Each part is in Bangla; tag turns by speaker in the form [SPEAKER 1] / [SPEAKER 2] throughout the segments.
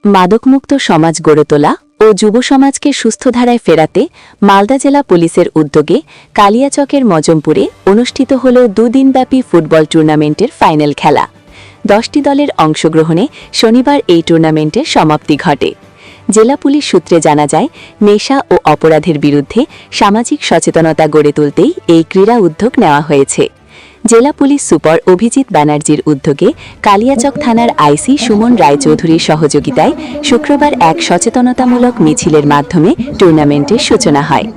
[SPEAKER 1] মাদকমুক্ত সমাজ গড়ে তোলা ও যুব সমাজকে সুস্থ ধারায় ফেরাতে মালদা জেলা পুলিশের উদ্যোগে কালিয়াচকের মজমপুরে অনুষ্ঠিত হল দুদিনব্যাপী ফুটবল টুর্নামেন্টের ফাইনাল খেলা। 10টি দলের অংশগ্রহণে শনিবার এই টুর্নামেন্টের সমাপ্তি ঘটে। জেলা পুলিশ সূত্রে জানা যায়, নেশা ও অপরাধের বিরুদ্ধে সামাজিক সচেতনতা গড়ে তুলতেই এই ক্রীড়া উদ্যোগ নেওয়া হয়েছে। জেলা পুলিশ সুপার অভিজিৎ ব্যানার্জির উদ্যোগে কালিয়াচক থানার আইসি সুমন রায়চৌধুরীর সহযোগিতায় শুক্রবার এক সচেতনতামূলক মিছিলের মাধ্যমে টুর্নামেন্টের সূচনা হয়।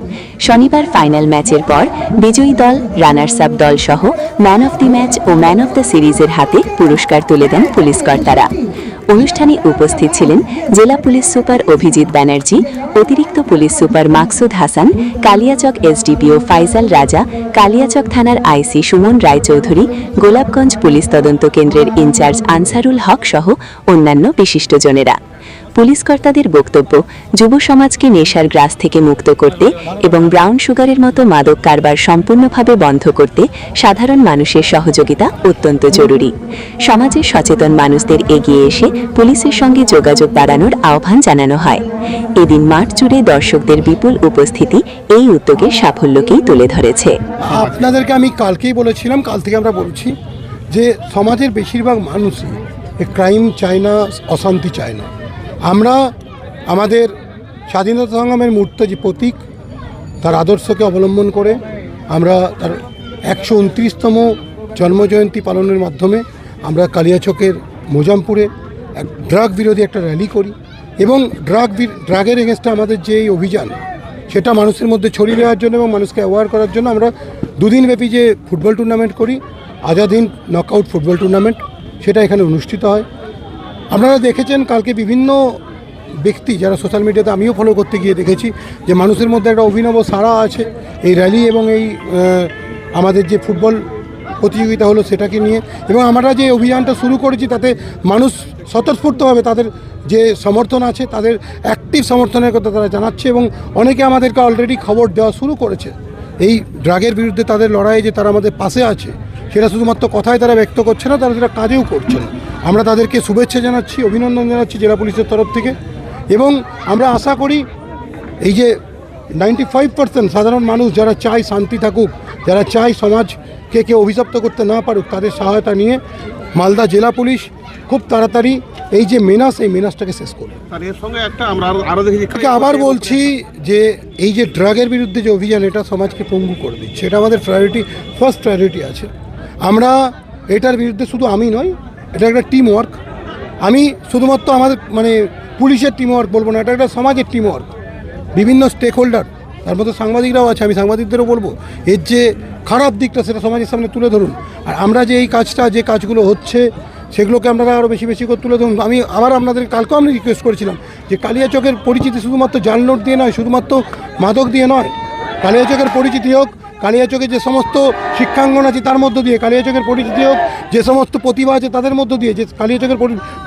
[SPEAKER 1] শনিবার ফাইনাল ম্যাচের পর বিজয়ী দল, রানার্স আপ দল সহ ম্যান অফ দি ম্যাচ ও ম্যান অফ দ্য সিরিজের হাতে পুরস্কার তুলে দেন পুলিশকর্তারা। অনুষ্ঠানে উপস্থিত ছিলেন জেলা পুলিশ সুপার অভিজিৎ ব্যানার্জি, অতিরিক্ত police super Maksud Hasan, Kaliachak SDPO Faizal রাজা, কালিয়াচক থানার আইসি সুমন রায়চৌধুরী, গোলাপগঞ্জ পুলিশ তদন্ত কেন্দ্রের ইনচার্জ আনসারুল হক সহ অন্যান্য বিশিষ্টজনেরা। পুলিশকর্তাদের বক্তব্য, যুব সমাজকে নেশার গ্রাস থেকে মুক্ত করতে এবং ব্রাউন সুগারের মতো মাদক কারবার সম্পূর্ণভাবে বন্ধ করতে সাধারণ মানুষের সহযোগিতা অত্যন্ত জরুরি। সমাজের সচেতন মানুষদের এগিয়ে এসে পুলিশের সঙ্গে যোগাযোগ বাড়ানোর আহ্বান জানানো হয়। এদিন মাঠ জুড়ে দর্শকদের বিপুল উপস্থিতি এই উদ্যোগের সাফল্যকেই তুলে ধরেছে।
[SPEAKER 2] আপনাদেরকে আমি কালকেই বলেছিলাম, কাল থেকে আমরা বলছি যে সমাজের বেশিরভাগ মানুষই ক্রাইম চায় না, অশান্তি চায় না। আমরা আমাদের স্বাধীনতা সংগ্রামের মূর্ত যে প্রতীক, তার আদর্শকে অবলম্বন করে আমরা তার 129তম জন্মজয়ন্তী পালনের মাধ্যমে আমরা কালিয়াচকের মোজামপুরে ড্রাগ বিরোধী একটা র্যালি করি এবং ড্রাগের এগেনস্টে আমাদের যে এই অভিযান, সেটা মানুষের মধ্যে ছড়িয়ে দেওয়ার জন্য এবং মানুষকে অ্যাওয়ার করার জন্য আমরা দুদিনব্যাপী যে ফুটবল টুর্নামেন্ট করি, Azad Hind knockout football tournament, সেটা এখানে অনুষ্ঠিত হয়। আপনারা দেখেছেন কালকে বিভিন্ন ব্যক্তি যারা সোশ্যাল মিডিয়াতে, আমিও ফলো করতে গিয়ে দেখেছি যে মানুষের মধ্যে একটা অভিনব সাড়া আছে এই র্যালি এবং এই আমাদের যে ফুটবল প্রতিযোগিতা হলো সেটাকে নিয়ে। এবং আমরা যে অভিযানটা শুরু করেছি তাতে মানুষ স্বতঃস্ফূর্তভাবে তাদের যে সমর্থন আছে, তাদের অ্যাক্টিভ সমর্থনের কথা তারা জানাচ্ছে এবং অনেকে আমাদেরকে অলরেডি খবর দেওয়া শুরু করেছে এই ড্রাগের বিরুদ্ধে তাদের লড়াইয়ে যে তারা আমাদের পাশে আছে। সেটা শুধুমাত্র কথায় তারা ব্যক্ত করছে না, তারা সেটা কাজেও করছেন। আমরা তাদেরকে শুভেচ্ছা জানাচ্ছি, অভিনন্দন জানাচ্ছি জেলা পুলিশের তরফ থেকে। এবং আমরা আশা করি এই যে 95% সাধারণ মানুষ যারা চায় শান্তি থাকুক, যারা চায় সমাজকে কেউ অভিশপ্ত করতে না পারুক, তাদের সহায়তা নিয়ে মালদা জেলা পুলিশ খুব তাড়াতাড়ি এই যে মেনাস, এই মেনাসটাকে শেষ করবে।
[SPEAKER 3] এর সঙ্গে একটা আমরা আরও দেখি,
[SPEAKER 2] আবার বলছি যে এই যে ড্রাগের বিরুদ্ধে যে অভিযান, এটা সমাজকে পঙ্গু করে দিচ্ছে। এটা আমাদের ফার্স্ট প্রায়োরিটি আছে। আমরা এটার বিরুদ্ধে শুধু আমি নয়, এটা একটা টিম ওয়ার্ক। আমি শুধুমাত্র আমাদের পুলিশের টিম ওয়ার্ক বলবো না, এটা একটা সমাজের টিম ওয়ার্ক। বিভিন্ন স্টেক হোল্ডার, তার মধ্যে সাংবাদিকরাও আছে, আমি সাংবাদিকদেরও বলবো এর যে খারাপ দিকটা সেটা সমাজের সামনে তুলে ধরুন। আর আমরা যে এই যে কাজগুলো হচ্ছে সেগুলোকে আপনারা আরও বেশি করে তুলে ধরুন। আমি আবার আপনাদের কালকেও আমি রিকোয়েস্ট করেছিলাম যে কালিয়াচকের পরিচিতি শুধুমাত্র জাল নোট দিয়ে নয়, শুধুমাত্র মাদক দিয়ে নয়, কালিয়াচকের পরিচিতি হোক কালিয়াচকের যে সমস্ত শিক্ষাঙ্গন আছে তার মধ্য দিয়ে, কালিয়াচকের পরিচিতি হোক যে সমস্ত প্রতিভা আছে তাদের মধ্য দিয়ে, যে কালিয়াচকের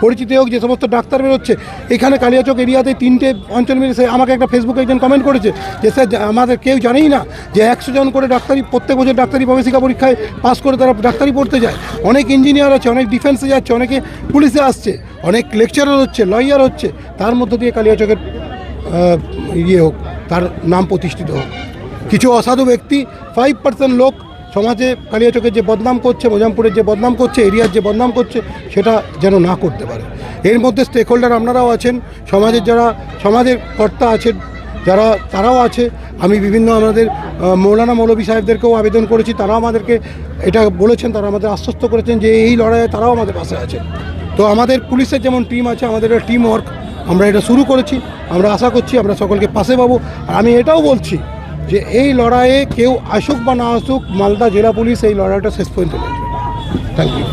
[SPEAKER 2] পরিচিতি হোক যে সমস্ত ডাক্তার বেরোচ্ছে। এখানে কালিয়াচক এরিয়াতে 3টে অঞ্চল মিলে আমাকে একটা ফেসবুকে একজন কমেন্ট করেছে যে স্যার, আমাদের কেউ জানেই না যে 100 জন করে ডাক্তারি প্রত্যেক বছর ডাক্তারি প্রবেশিকা পরীক্ষায় পাস করে তারা ডাক্তারি পড়তে যায়। অনেক ইঞ্জিনিয়ার আছে, অনেক ডিফেন্সে যাচ্ছে, অনেকে পুলিশে আসছে, অনেক লেকচারার হচ্ছে, লয়ার হচ্ছে। তার মধ্য দিয়ে কালিয়াচকের হোক, তার নাম প্রতিষ্ঠিত হোক। কিছু অসাধু ব্যক্তি 5% লোক সমাজে কালিয়াচকের যে বদনাম করছে, মোজামপুরের যে বদনাম করছে, এরিয়ার যে বদনাম করছে, সেটা যেন না করতে পারে। এর মধ্যে স্টেক হোল্ডার আপনারাও আছেন, সমাজের যারা সমাজের কর্তা আছেন যারা, তারাও আছে। আমি বিভিন্ন আমাদের মৌলানা মৌলভী সাহেবদেরকেও আবেদন করেছি, তারাও আমাদেরকে এটা বলেছেন, তারা আমাদের আশ্বস্ত করেছেন যে এই লড়াইয়ে তারাও আমাদের পাশে আছেন। তো আমাদের পুলিশের যেমন টিম আছে, আমাদের একটা টিম ওয়ার্ক আমরা এটা শুরু করেছি। আমরা আশা করছি আমরা সকলকে পাশে পাবো। আর আমি এটাও বলছি যে এই লড়াইয়ে কেউ আসুক বা না আসুক, মালদা জেলা পুলিশ এই লড়াইটা শেষ পর্যন্ত লড়বে। Thank you.